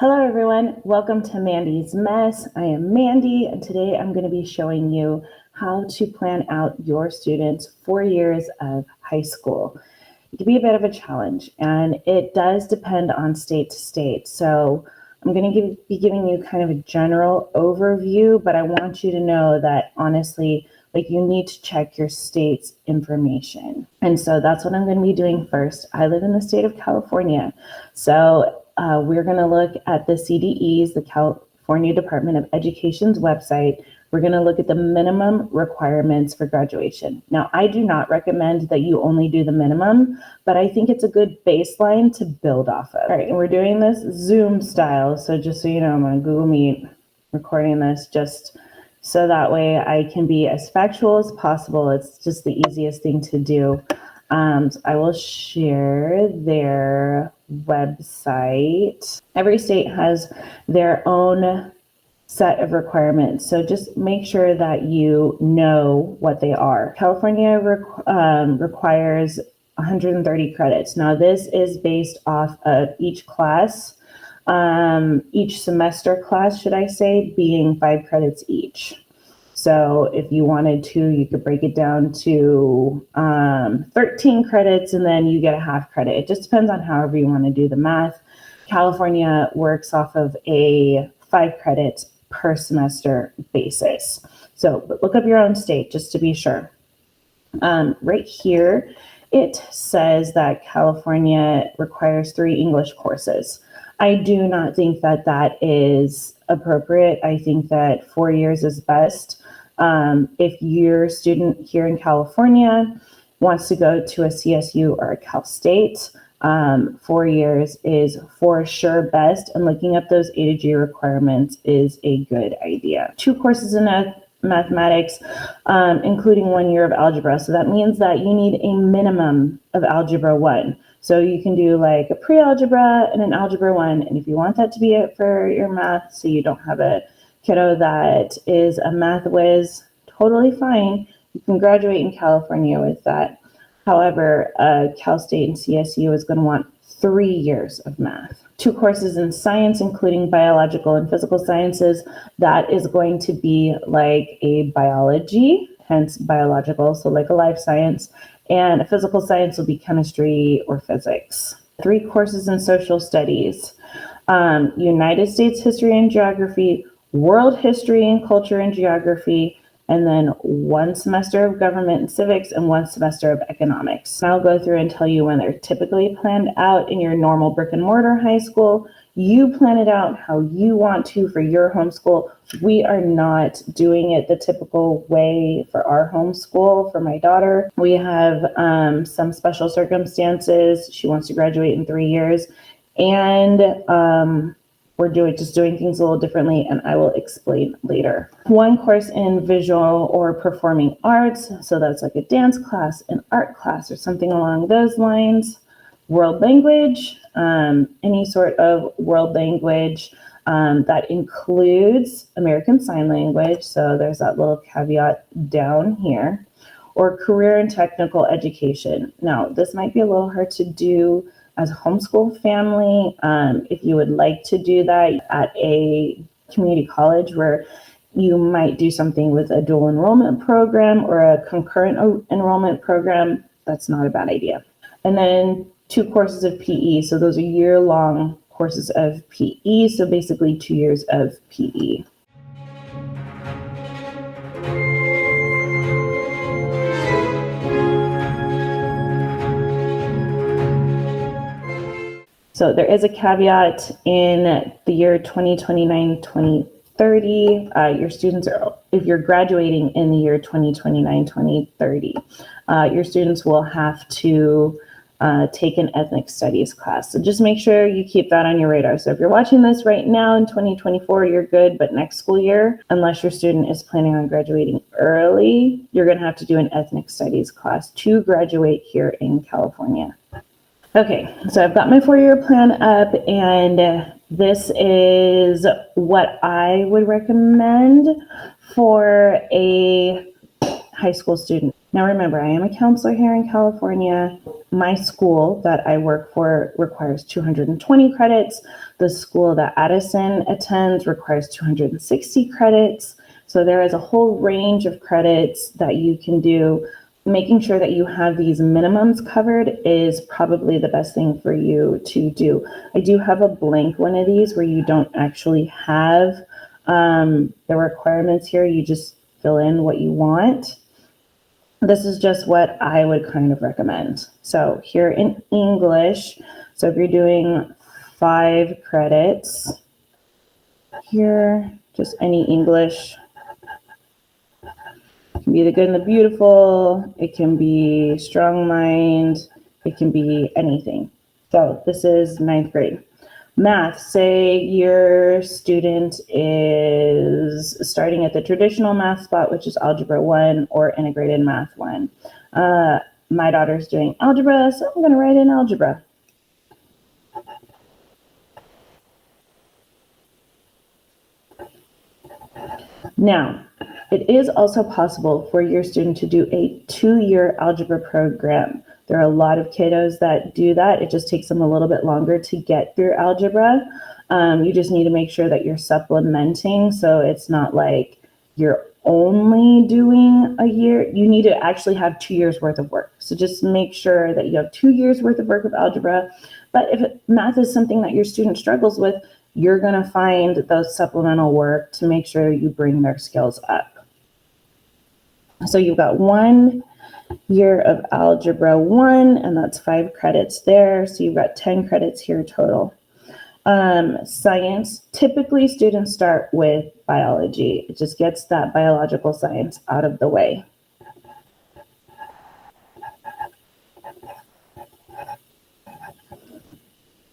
Hello everyone, welcome to Mandy's Mess. I am Mandy and today I'm going to be showing you how to plan out your students' 4 years of high school. It can be a bit of a challenge and it does depend on state to state. So I'm going to be giving you kind of a general overview, but I want you to know that honestly, you need to check your state's information. And so that's what I'm going to be doing first. I live in the state of California. So we're going to look at the CDE's, the California Department of Education's website. We're going to look at the minimum requirements for graduation. Now, I do not recommend that you only do the minimum, but I think it's a good baseline to build off of. All right, and we're doing this Zoom style. So just so you know, I'm on Google Meet recording this just so that way I can be as factual as possible. It's just the easiest thing to do. So I will share their website. Every state has their own set of requirements, so just make sure that you know what they are. California requires 130 credits. Now this is based off of each class, each semester class, should I say, being 5 credits each. So if you wanted to, you could break it down to 13 credits and then you get a half credit. It just depends on however you want to do the math. California works off of a 5 credits per semester basis. So but look up your own state just to be sure. Right here, it says that California requires 3 English courses. I do not think that that is appropriate. I think that 4 years is best. If your student here in California wants to go to a CSU or a Cal State, 4 years is for sure best, and looking up those A to G requirements is a good idea. 2 courses in mathematics, including 1 year of algebra. So that means that you need a minimum of algebra 1. So you can do like a pre-algebra and an algebra 1. And if you want that to be it for your math, so you don't have a kiddo that is a math whiz, totally fine. You can graduate in California with that. However, Cal State and CSU is going to want 3 years of math. 2 courses in science, including biological and physical sciences. That is going to be like a biology, hence biological, so like a life science. And a physical science will be chemistry or physics. 3 courses in social studies, United States history and geography, world history and culture and geography, and then 1 semester of government and civics and 1 semester of economics. And I'll go through and tell you when they're typically planned out in your normal brick and mortar high school. You plan it out how you want to for your homeschool. We are not doing it the typical way for our homeschool for my daughter. We have some special circumstances. She wants to graduate in 3 years, and we're just doing things a little differently, and I will explain later. 1 course in visual or performing arts, so that's like a dance class, an art class, or something along those lines. World language, any sort of world language that includes American Sign Language, so there's that little caveat down here, or career and technical education. Now, this might be a little hard to do as a homeschool family. If you would like to do that at a community college where you might do something with a dual enrollment program or a concurrent enrollment program, that's not a bad idea. And then 2 courses of PE. So those are year-long courses of PE. So basically 2 years of PE. So there is a caveat in the year 2029-2030. Your students are, if you're graduating in the year 2029-2030, your students will have to take an ethnic studies class. So just make sure you keep that on your radar. So if you're watching this right now in 2024, you're good, but next school year, unless your student is planning on graduating early, you're going to have to do an ethnic studies class to graduate here in California. Okay, so I've got my 4-year plan up, and this is what I would recommend for a high school student. Now remember, I am a counselor here in California. My school that I work for requires 220 credits. The school that Addison attends requires 260 credits. So there is a whole range of credits that you can do. Making sure that you have these minimums covered is probably the best thing for you to do. I do have a blank one of these where you don't actually have the requirements here. You just fill in what you want. This is just what I would kind of recommend. So here in English, so if you're doing 5 credits, here, just any English. It can be the good and the beautiful, it can be strong mind, it can be anything. So this is 9th grade. Math, say your student is starting at the traditional math spot, which is Algebra 1 or Integrated Math 1. My daughter's doing algebra, so I'm going to write in algebra. Now, it is also possible for your student to do a 2-year algebra program. There are a lot of kiddos that do that. It just takes them a little bit longer to get through algebra. You just need to make sure that you're supplementing, so it's not like you're only doing a year. You need to actually have 2 years worth of work. So just make sure that you have 2 years worth of work of algebra. But if math is something that your student struggles with, you're going to find those supplemental work to make sure you bring their skills up. So you've got 1 year of Algebra 1, and that's 5 credits there. So you've got 10 credits here total. Science, typically students start with biology. It just gets that biological science out of the way.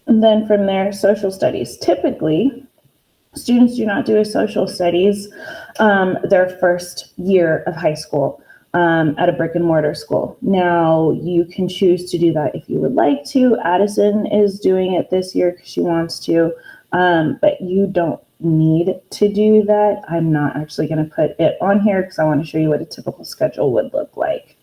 And then from there, social studies. Typically, students do not do a social studies their first year of high school at a brick and mortar school. Now, you can choose to do that if you would like to. Addison is doing it this year because she wants to, but you don't need to do that. I'm not actually going to put it on here because I want to show you what a typical schedule would look like.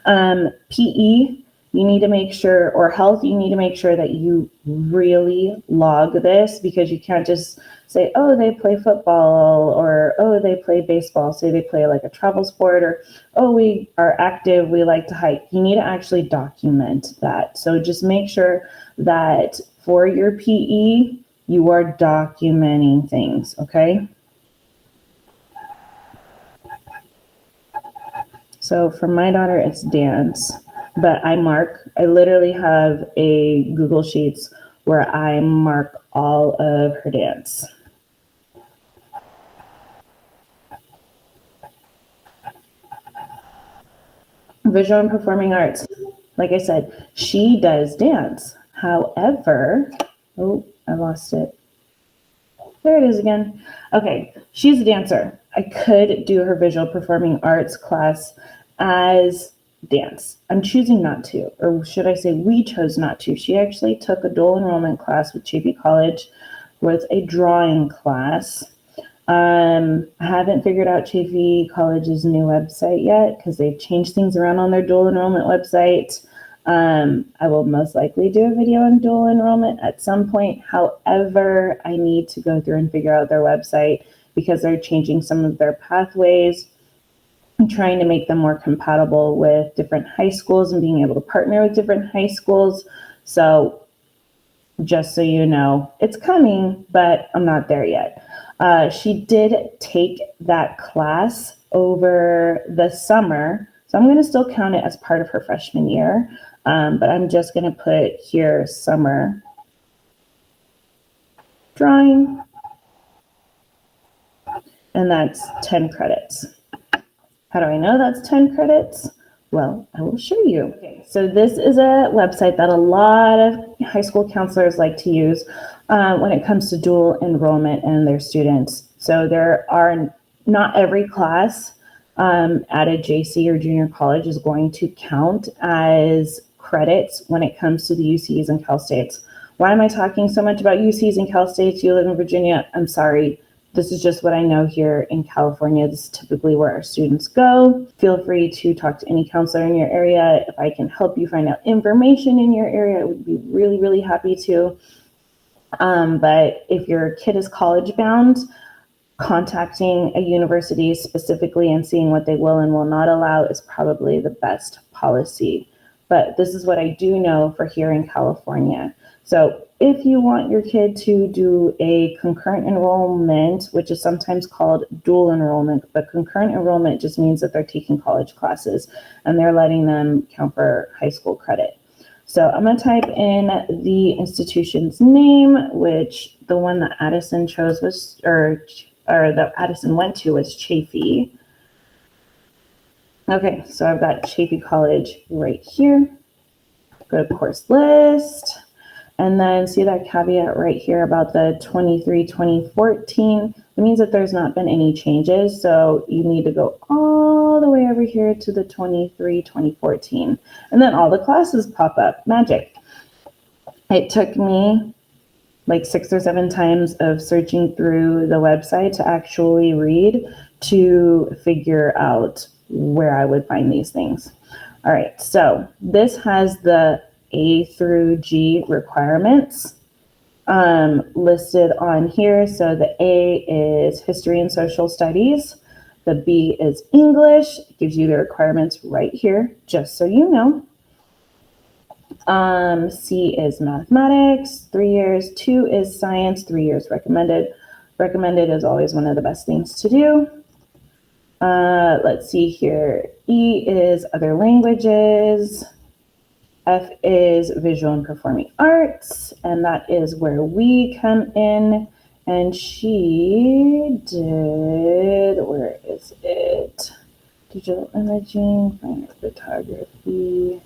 PE, you need to make sure, or health, you need to make sure that you really log this, because you can't just say, oh, they play football, or oh, they play baseball. Say they play like a travel sport, or oh, we are active, we like to hike. You need to actually document that. So just make sure that for your PE, you are documenting things, okay? So for my daughter, it's dance. But I literally have a Google Sheets where I mark all of her dance. Visual and performing arts. Like I said, she does dance. However, oh, I lost it. There it is again. Okay, she's a dancer. I could do her visual performing arts class as dance. I'm choosing not to, or should I say we chose not to. She actually took a dual enrollment class with Chapey College with a drawing class. I haven't figured out Chapey College's new website yet because they've changed things around on their dual enrollment website. I will most likely do a video on dual enrollment at some point. However, I need to go through and figure out their website because they're changing some of their pathways, trying to make them more compatible with different high schools and being able to partner with different high schools. So just so you know, it's coming, but I'm not there yet. She did take that class over the summer, so I'm going to still count it as part of her freshman year, but I'm just going to put here summer drawing, and that's 10 credits. How do I know that's 10 credits? Well, I will show you. Okay, so this is a website that a lot of high school counselors like to use when it comes to dual enrollment and their students. So there are not every class at a JC or junior college is going to count as credits when it comes to the UCs and Cal States. Why am I talking so much about UCs and Cal States? You live in Virginia. I'm sorry. This is just what I know here in California. This is typically where our students go. Feel free to talk to any counselor in your area. If I can help you find out information in your area, I would be really, really happy to. But if your kid is college bound, contacting a university specifically and seeing what they will and will not allow is probably the best policy. But this is what I do know for here in California. So if you want your kid to do a concurrent enrollment, which is sometimes called dual enrollment, but concurrent enrollment just means that they're taking college classes and they're letting them count for high school credit. So I'm going to type in the institution's name, which the one that Addison chose was, or that Addison went to was Chaffey. Okay, so I've got Chaffey College right here. Go to course list, and then see that caveat right here about the 23-2014. It means that there's not been any changes, so you need to go all the way over here to the 23-2014, and then all the classes pop up. Magic. It took me like 6 or 7 times of searching through the website to actually read to figure out where I would find these things. All right, so this has the A through G requirements listed on here. So the A is history and social studies. The B is English. It gives you the requirements right here, just so you know. C is mathematics, 3 years. 2 is science, 3 years recommended. Recommended is always one of the best things to do. Let's see here. E is other languages. F is visual and performing arts, and that is where we come in. And she did, where is it? Digital imaging, fine art photography.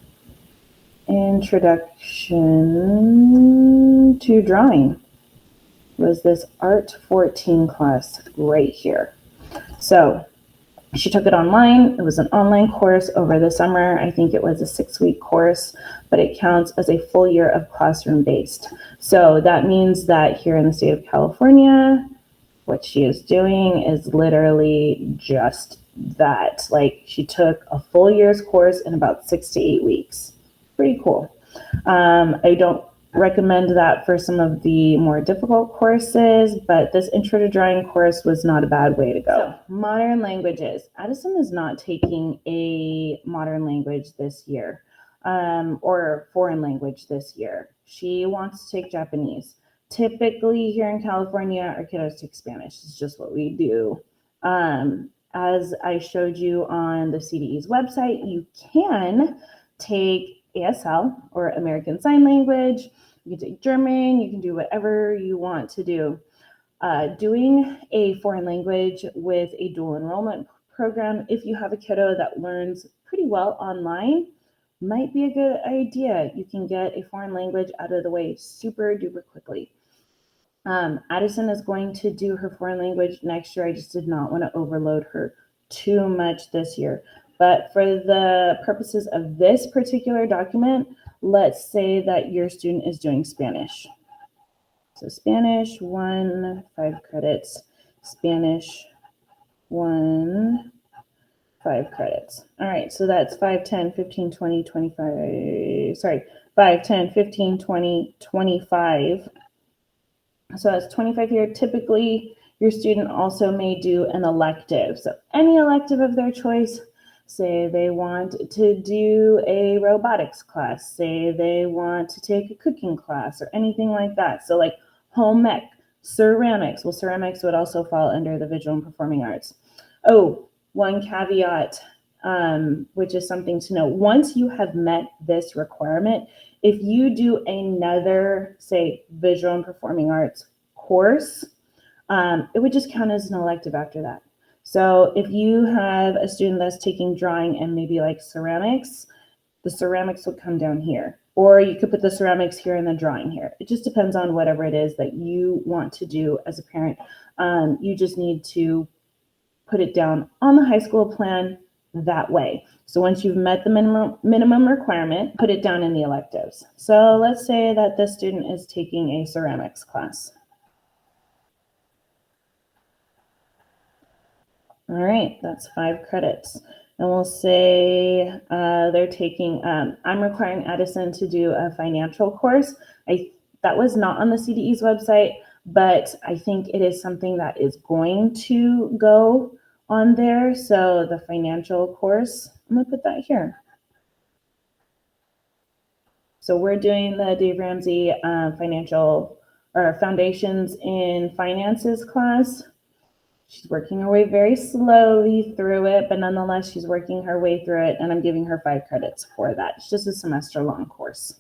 Introduction to drawing was this Art 14 class right here. So she took it online. It was an online course over the summer. I think it was a 6-week course, but it counts as a full year of classroom based. So that means that here in the state of California, what she is doing is literally just that. Like, she took a full year's course in about 6 to 8 weeks. Pretty cool. I don't recommend that for some of the more difficult courses, but this intro to drawing course was not a bad way to go. So, modern languages. Addison is not taking a modern language this year, or foreign language this year. She wants to take Japanese. Typically here in California, our kiddos take Spanish. It's just what we do. As I showed you on the CDE's website, you can take ASL or American Sign Language. You can take German. You can do whatever you want to do. Doing a foreign language with a dual enrollment program, if you have a kiddo that learns pretty well online, might be a good idea. You can get a foreign language out of the way super duper quickly. Addison is going to do her foreign language next year. I just did not want to overload her too much this year. But for the purposes of this particular document, let's say that your student is doing Spanish. So Spanish 1, 5 credits. Spanish 1, 5 credits. All right, so that's 5, 10, 15, 20, 25. Sorry, 5, 10, 15, 20, 25. So that's 25 here. Typically, your student also may do an elective. So any elective of their choice. Say they want to do a robotics class. Say they want to take a cooking class or anything like that. So like home ec, ceramics. Well, ceramics would also fall under the visual and performing arts. Oh, one caveat, which is something to know. Once you have met this requirement, if you do another, say, visual and performing arts course, it would just count as an elective after that. So if you have a student that's taking drawing and maybe like ceramics, the ceramics would come down here. Or you could put the ceramics here and the drawing here. It just depends on whatever it is that you want to do as a parent. You just need to put it down on the high school plan that way. So once you've met the minimum requirement, put it down in the electives. So let's say that this student is taking a ceramics class. All right, that's 5 credits. And we'll say they're taking, I'm requiring Addison to do a financial course. That was not on the CDE's website, but I think it is something that is going to go on there. So the financial course, I'm gonna put that here. So we're doing the Dave Ramsey financial or foundations in finances class. She's working her way very slowly through it, but nonetheless, she's working her way through it, and I'm giving her 5 credits for that. It's just a semester-long course.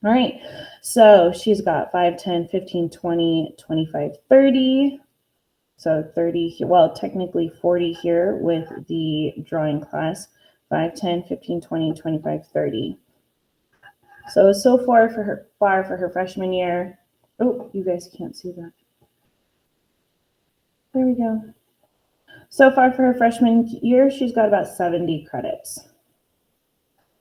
All right, so she's got 5, 10, 15, 20, 25, 30. So 30, well, technically 40 here with the drawing class. 5, 10, 15, 20, 25, 30. So far for her freshman year. Oh, you guys can't see that. There we go. So far for her freshman year, she's got about 70 credits.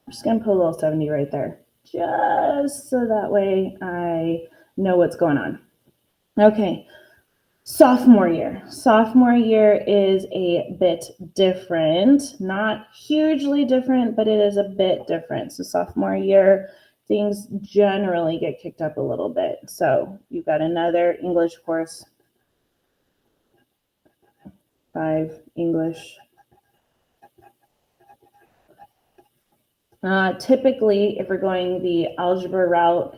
I'm just going to put a little 70 right there, just so that way I know what's going on. Okay, sophomore year. Sophomore year is a bit different, not hugely different, but it is a bit different. So sophomore year, things generally get kicked up a little bit. So you've got another English course, 5 English. Typically, if we're going the algebra route,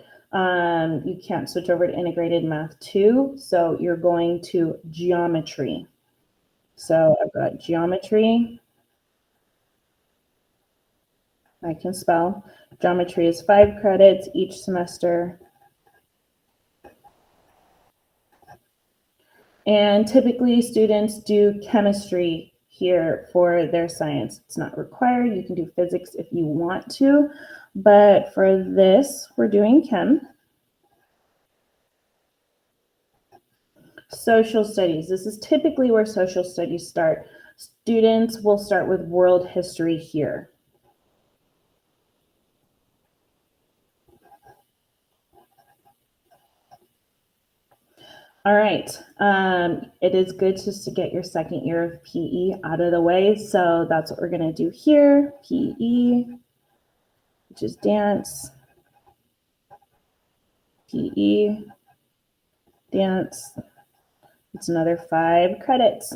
you can't switch over to integrated math 2. So you're going to geometry. So I've got geometry. I can spell. Geometry is 5 credits each semester. And typically students do chemistry here for their science. It's not required. You can do physics if you want to, but for this, we're doing chem. Social studies. This is typically where social studies start. Students will start with world history here. All right, it is good just to get your second year of PE out of the way. So that's what we're gonna do here, PE, which is dance, PE, dance. It's another 5 credits.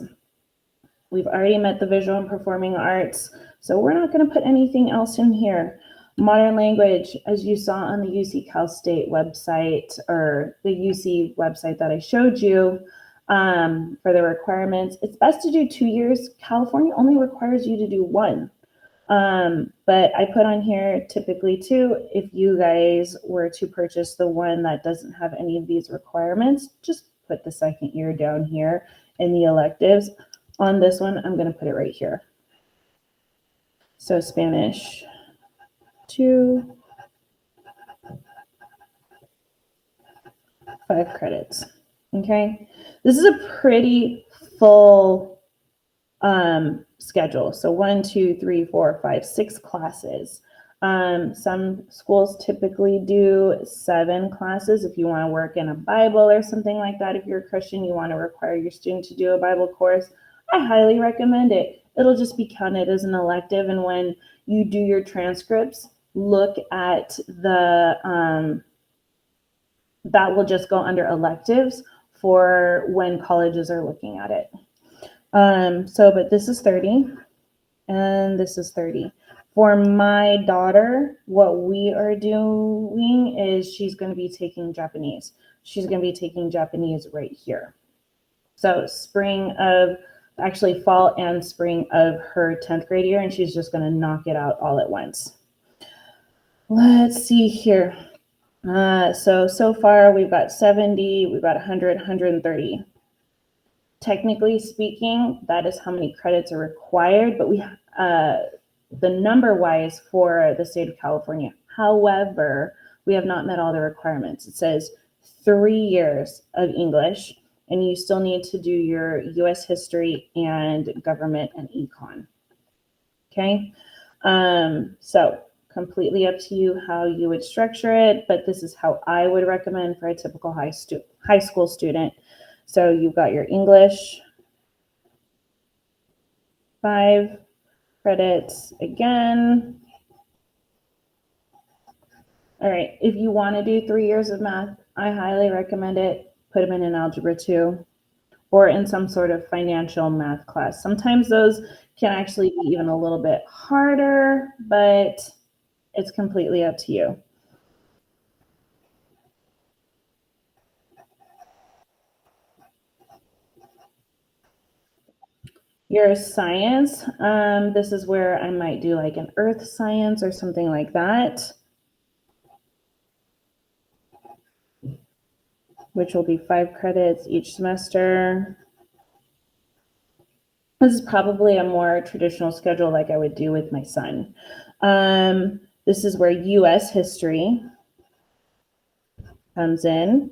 We've already met the visual and performing arts, so we're not gonna put anything else in here. Modern language, as you saw on the UC Cal State website, or the UC website that I showed you for the requirements, it's best to do 2 years. California only requires you to do 1. But I put on here typically 2. If you guys were to purchase the one that doesn't have any of these requirements, just put the second year down here in the electives. On this one, I'm going to put it right here. So Spanish 2, 5 credits. Okay, this is a pretty full schedule. So 1, 2, 3, 4, 5, 6 classes. Some schools typically do 7 classes. If you want to work in a Bible or something like that, if you're a Christian, you want to require your student to do a Bible course, I highly recommend it. It'll just be counted as an elective. And when you do your transcripts, look at the, that will just go under electives for when colleges are looking at it. But this is 30 and this is 30. For my daughter, what we are doing is she's going to be taking Japanese. She's going to be taking Japanese right here. So fall and spring of her 10th grade year, and she's just going to knock it out all at once. Let's see here. So far we've got 70, we've got 100, 130. Technically speaking, that is how many credits are required, but the number-wise for the state of California. However, we have not met all the requirements. It says 3 years of English, and you still need to do your U.S. history and government and econ. Okay, so completely up to you how you would structure it, but this is how I would recommend for a typical high school student. So you've got your English, 5 credits again. All right, if you want to do 3 years of math, I highly recommend it. Put them in an Algebra 2 or in some sort of financial math class. Sometimes those can actually be even a little bit harder, but it's completely up to you. Your science, this is where I might do like an earth science or something like that, which will be 5 credits each semester. This is probably a more traditional schedule like I would do with my son. This is where US history comes in.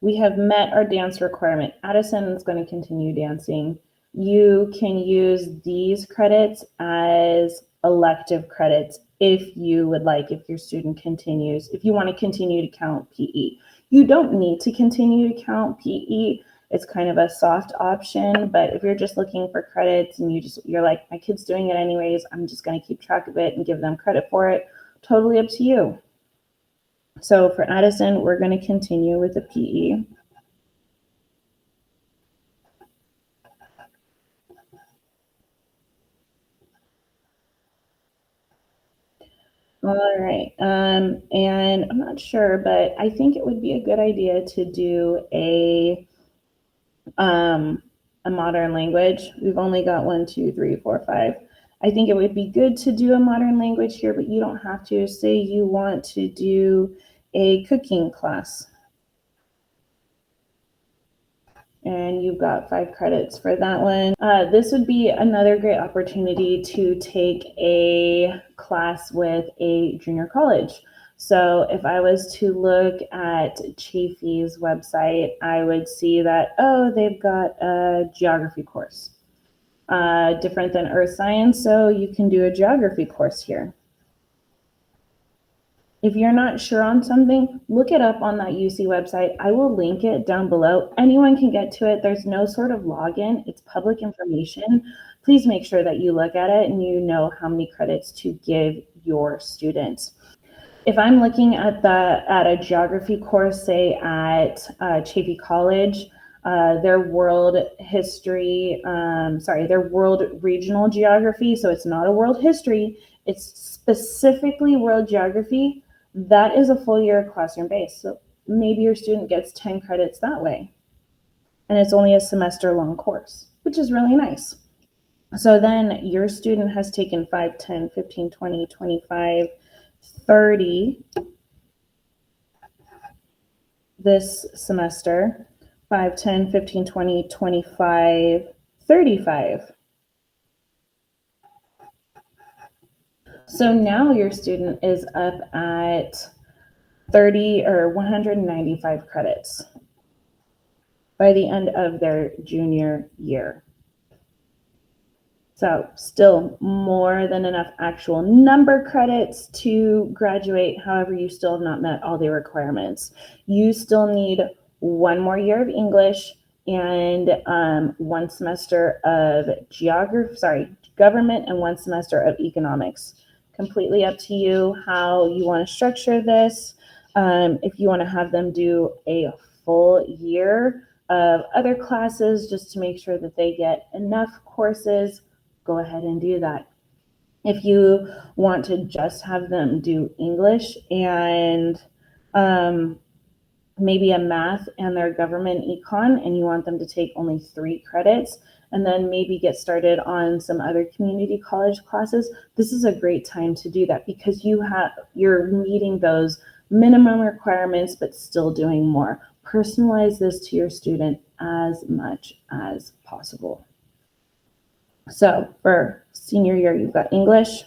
We have met our dance requirement. Addison is going to continue dancing. You can use these credits as elective credits if you would like, if your student continues, if you want to continue to count PE. You don't need to continue to count PE. It's kind of a soft option, but if you're just looking for credits and you're like, my kid's doing it anyways, I'm just going to keep track of it and give them credit for it, totally up to you. So for Addison, we're going to continue with the PE. All right. And I'm not sure, but I think it would be a good idea to do a modern language. We've only got 1, 2, 3, 4, 5. I think it would be good to do a modern language here, but you don't have to. Say you want to do a cooking class. And you've got 5 credits for that one. This would be another great opportunity to take a class with a junior college. So if I was to look at Chafee's website, I would see that, oh, they've got a geography course, different than earth science, so you can do a geography course here. If you're not sure on something, look it up on that UC website. I will link it down below. Anyone can get to it. There's no sort of login. It's public information. Please make sure that you look at it and you know how many credits to give your students. If I'm looking at a geography course, say at Chafee College, their world history, their world regional geography, so it's not a world history, it's specifically world geography. That is a full year classroom base. So maybe your student gets 10 credits that way. And it's only a semester long course, which is really nice. So then your student has taken 5, 10, 15, 20, 25, 30 this semester. 5, 10, 15, 20, 25, 35. So now your student is up at 30 or 195 credits by the end of their junior year. So still more than enough actual number credits to graduate. However, you still have not met all the requirements. You still need 1 more year of English and 1 semester of government and 1 semester of economics. Completely up to you how you want to structure this. If you want to have them do a full year of other classes just to make sure that they get enough courses, go ahead and do that. If you want to just have them do English and maybe a math and their government econ, and you want them to take only 3 credits, and then maybe get started on some other community college classes, this is a great time to do that because you're meeting those minimum requirements but still doing more. Personalize this to your student as much as possible. So for senior year, you've got English,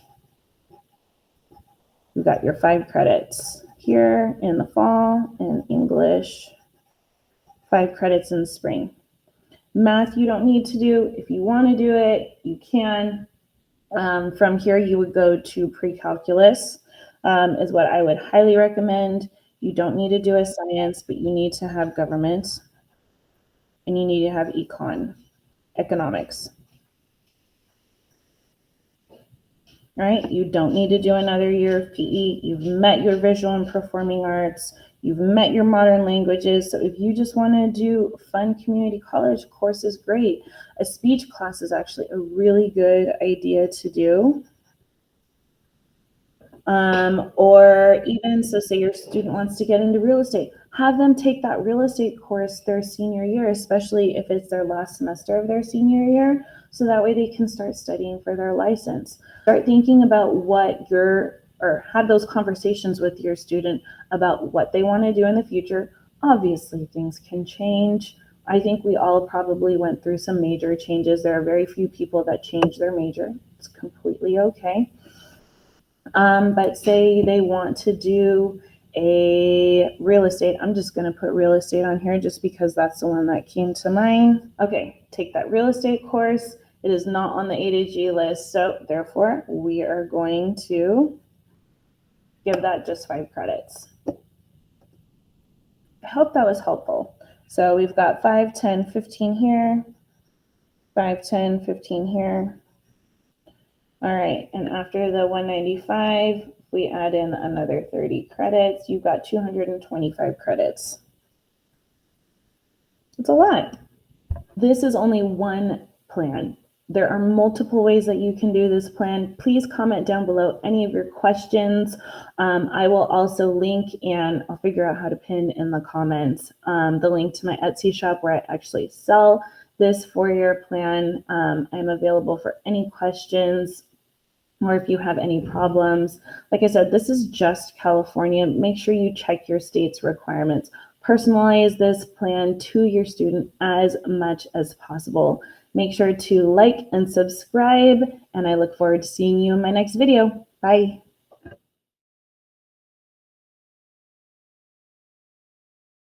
you've got your 5 credits here in the fall, and English, 5 credits in the spring. Math you don't need to do. If you want to do it, you can. From here, you would go to pre-calculus, is what I would highly recommend. You don't need to do a science, but you need to have government, and you need to have economics. right? You don't need to do another year of PE. You've met your visual and performing arts. You've met your modern languages. So if you just want to do fun community college courses, great. A speech class is actually a really good idea to do. Or even, so say your student wants to get into real estate, have them take that real estate course their senior year, especially if it's their last semester of their senior year, so that way they can start studying for their license. Start thinking about or have those conversations with your student about what they want to do in the future. Obviously, things can change. I think we all probably went through some major changes. There are very few people that change their major. It's completely okay. But say they want to do a real estate. I'm just going to put real estate on here just because that's the one that came to mind. Okay, take that real estate course. It is not on the A to G list, so therefore we are going to give that just 5 credits. I hope that was helpful. So we've got 5, 10, 15 here, 5, 10, 15 here. All right, and after the 195, we add in another 30 credits. You've got 225 credits. It's a lot. This is only one plan. There are multiple ways that you can do this plan. Please comment down below any of your questions. I will also link, and I'll figure out how to pin in the comments, the link to my Etsy shop where I actually sell this 4-year plan. I'm available for any questions, or if you have any problems. Like I said, this is just California. Make sure you check your state's requirements. Personalize this plan to your student as much as possible. Make sure to like and subscribe, and I look forward to seeing you in my next video. Bye.